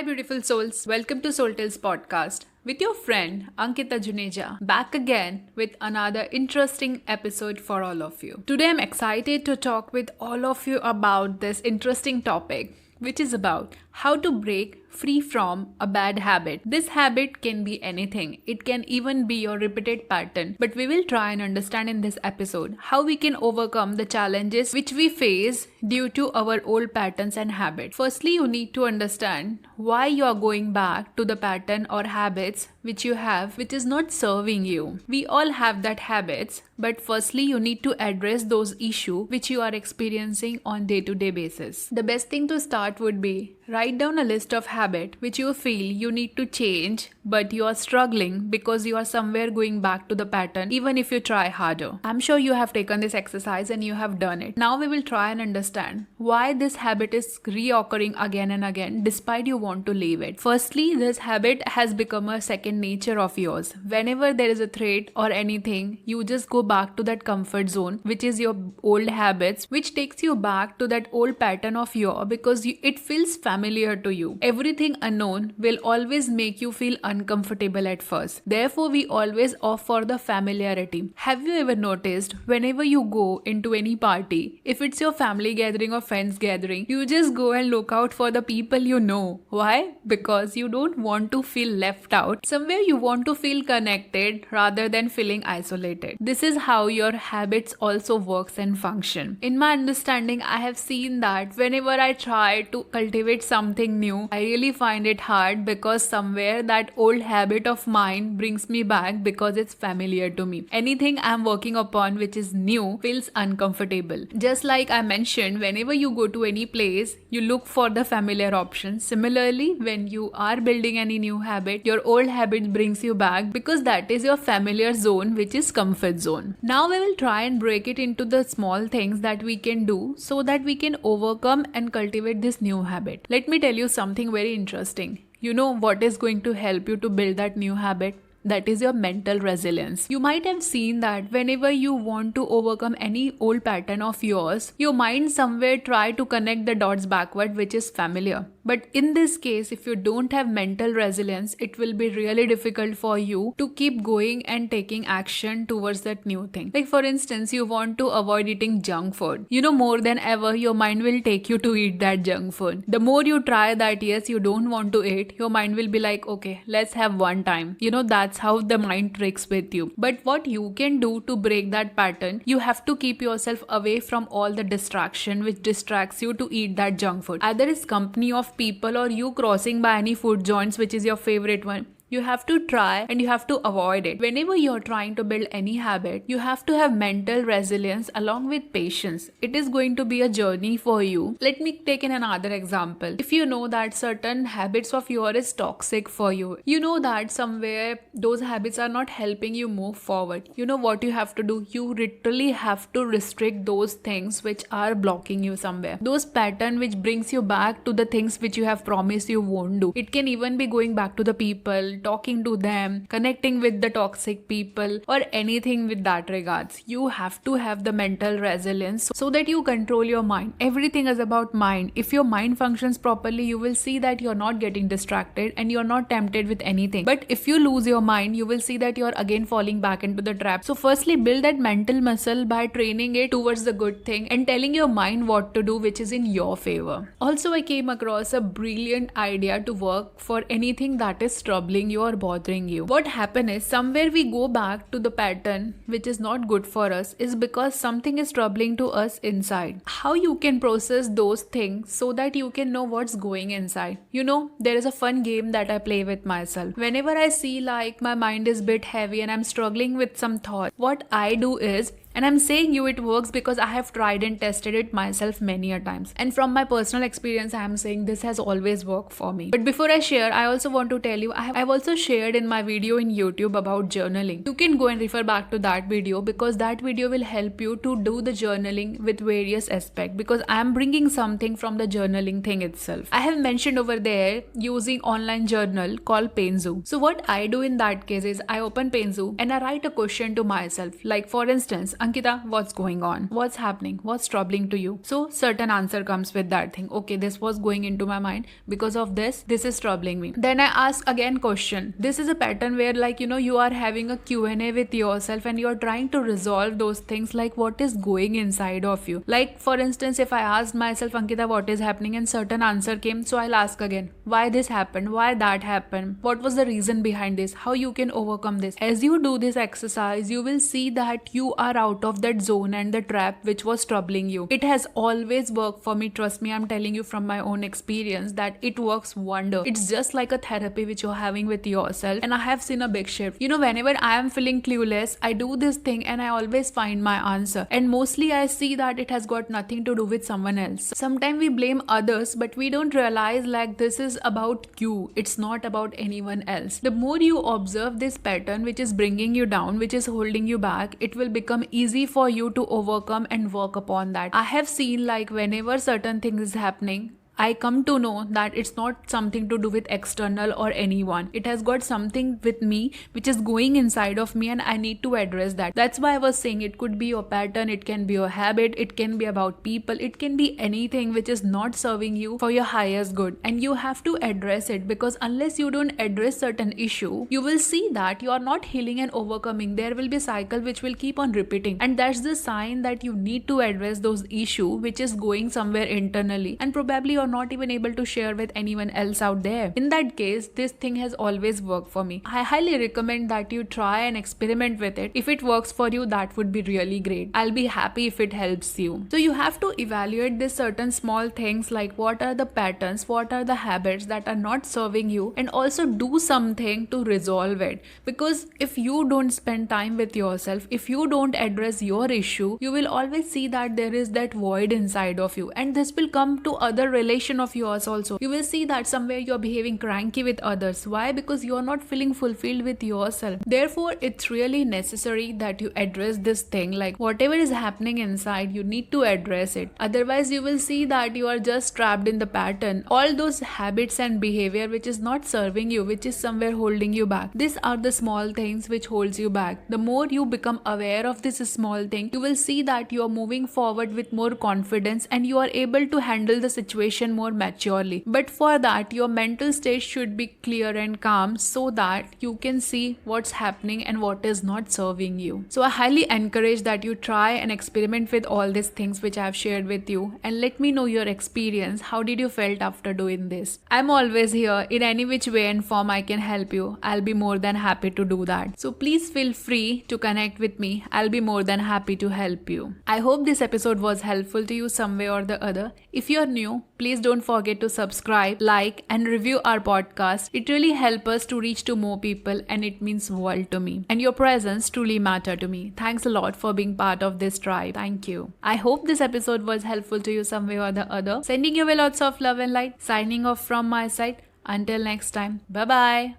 beautiful souls. Welcome to Soul Tales podcast with your friend Ankita Juneja, back again with another interesting episode for all of you. Today I'm excited to talk with all of you about this interesting topic, which is about how to break free from a bad habit. This habit can be anything. It can even be your repeated pattern. But we will try and understand in this episode how we can overcome the challenges which we face due to our old patterns and habits. Firstly, you need to understand why you are going back to the pattern or habits which you have, which is not serving you. We all have that habits, but firstly you need to address those issues which you are experiencing on day-to-day basis. The best thing to start would be write down a list of habits which you feel you need to change, but you are struggling because you are somewhere going back to the pattern even if you try harder. I'm sure you have taken this exercise and you have done it. Now we will try and understand why this habit is reoccurring again and again despite you want to leave it. Firstly, this habit has become a second nature of yours. Whenever there is a threat or anything, you just go back to that comfort zone, which is your old habits, which takes you back to that old pattern of yours because it feels familiar to you. Everything unknown will always make you feel uncomfortable at first. Therefore, we always opt for the familiarity. Have you ever noticed whenever you go into any party, if it's your family gathering or friends gathering, you just go and look out for the people you know. Why? Because you don't want to feel left out. Somewhere you want to feel connected rather than feeling isolated. This is how your habits also works and function. In my understanding, I have seen that whenever I try to cultivate something new, I really find it hard because somewhere that old habit of mine brings me back because it's familiar to me. Anything I'm working upon which is new feels uncomfortable. Just like I mentioned, whenever you go to any place, you look for the familiar options. Similarly, when you are building any new habit, your old habit brings you back because that is your familiar zone, which is comfort zone. Now we will try and break it into the small things that we can do so that we can overcome and cultivate this new habit. Let me tell you something very interesting. You know what is going to help you to build that new habit? That is your mental resilience. You might have seen that whenever you want to overcome any old pattern of yours, your mind somewhere try to connect the dots backward, which is familiar. But in this case, if you don't have mental resilience, it will be really difficult for you to keep going and taking action towards that new thing. Like for instance, you want to avoid eating junk food. You know, more than ever, your mind will take you to eat that junk food. The more you try that, yes, you don't want to eat, your mind will be like, okay, let's have one time. You know, that's how the mind tricks with you. But what you can do to break that pattern, you have to keep yourself away from all the distraction which distracts you to eat that junk food. Either it's company of people or you crossing by any food joints which is your favorite one. You have to try and you have to avoid it. Whenever you're trying to build any habit, you have to have mental resilience along with patience. It is going to be a journey for you. Let me take in another example. If you know that certain habits of yours is toxic for you, you know that somewhere those habits are not helping you move forward. You know what you have to do? You literally have to restrict those things which are blocking you somewhere. Those pattern which brings you back to the things which you have promised you won't do. It can even be going back to the people, talking to them, connecting with the toxic people or anything with that regards. You have to have the mental resilience so that you control your mind. Everything is about mind. If your mind functions properly, you will see that you're not getting distracted and you're not tempted with anything. But if you lose your mind, you will see that you're again falling back into the trap. So firstly, build that mental muscle by training it towards the good thing and telling your mind what to do, which is in your favor. Also, I came across a brilliant idea to work for anything that is troubling you or bothering you. What happens is somewhere we go back to the pattern which is not good for us is because something is troubling to us inside. How you can process those things so that you can know what's going inside. You know, there is a fun game that I play with myself. Whenever I see like my mind is a bit heavy and I'm struggling with some thought, what I do is, and I'm saying you it works because I have tried and tested it myself many a times. And from my personal experience, I am saying this has always worked for me. But before I share, I also want to tell you, I've also shared in my video in YouTube about journaling. You can go and refer back to that video because that video will help you to do the journaling with various aspects because I am bringing something from the journaling thing itself. I have mentioned over there using online journal called Penzu. So what I do in that case is I open Penzu and I write a question to myself. Like for instance, Ankita, what's going on? What's happening? What's troubling to you? So certain answer comes with that thing. Okay, this was going into my mind because of this is troubling me. Then I ask again question. This is a pattern where you are having a Q&A with yourself and you're trying to resolve those things, like what is going inside of you. Like for instance, if I asked myself, Ankita, what is happening, and certain answer came, so I'll ask again, why this happened, why that happened, what was the reason behind this, how you can overcome this. As you do this exercise, you will see that you are out of that zone and the trap which was troubling you. It has always worked for me. Trust me, I'm telling you from my own experience that it works wonder. It's just like a therapy which you're having with yourself, and I have seen a big shift. Whenever I am feeling clueless, I do this thing and I always find my answer, and mostly I see that it has got nothing to do with someone else. Sometimes we blame others, but we don't realize like this is about you. It's not about anyone else. The more you observe this pattern which is bringing you down, which is holding you back, it will become easy for you to overcome and work upon that. I have seen like whenever certain things is happening, I come to know that it's not something to do with external or anyone. It has got something with me which is going inside of me, and I need to address that. That's why I was saying it could be your pattern, it can be your habit, it can be about people, it can be anything which is not serving you for your highest good, and you have to address it, because unless you don't address certain issue, you will see that you are not healing and overcoming. There will be a cycle which will keep on repeating, and that's the sign that you need to address those issue which is going somewhere internally, and probably you're not even able to share with anyone else out there. In that case, this thing has always worked for me. I highly recommend that you try and experiment with it. If it works for you, that would be really great. I'll be happy if it helps you. So you have to evaluate these certain small things, like what are the patterns, what are the habits that are not serving you, and also do something to resolve it. Because if you don't spend time with yourself, if you don't address your issue, you will always see that there is that void inside of you, and this will come to other relationships of yours also. You will see that somewhere you're behaving cranky with others. Why? Because you're not feeling fulfilled with yourself. Therefore, it's really necessary that you address this thing. Like whatever is happening inside, you need to address it. Otherwise, you will see that you are just trapped in the pattern. All those habits and behavior which is not serving you, which is somewhere holding you back. These are the small things which holds you back. The more you become aware of this small thing, you will see that you are moving forward with more confidence, and you are able to handle the situation more maturely. But for that, your mental state should be clear and calm, so that you can see what's happening and what is not serving you. So I highly encourage that you try and experiment with all these things which I have shared with you, and let me know your experience. How did you felt after doing this? I'm always here. In any which way and form I can help you, I'll be more than happy to do that. So please feel free to connect with me. I'll be more than happy to help you. I hope this episode was helpful to you some way or the other. If you're new, please don't forget to subscribe, like, and review our podcast. It really helps us to reach to more people, and it means world to me. And your presence truly matter to me. Thanks a lot for being part of this tribe. Thank you. I hope this episode was helpful to you some way or the other. Sending you lots of love and light. Signing off from my side. Until next time. Bye-bye.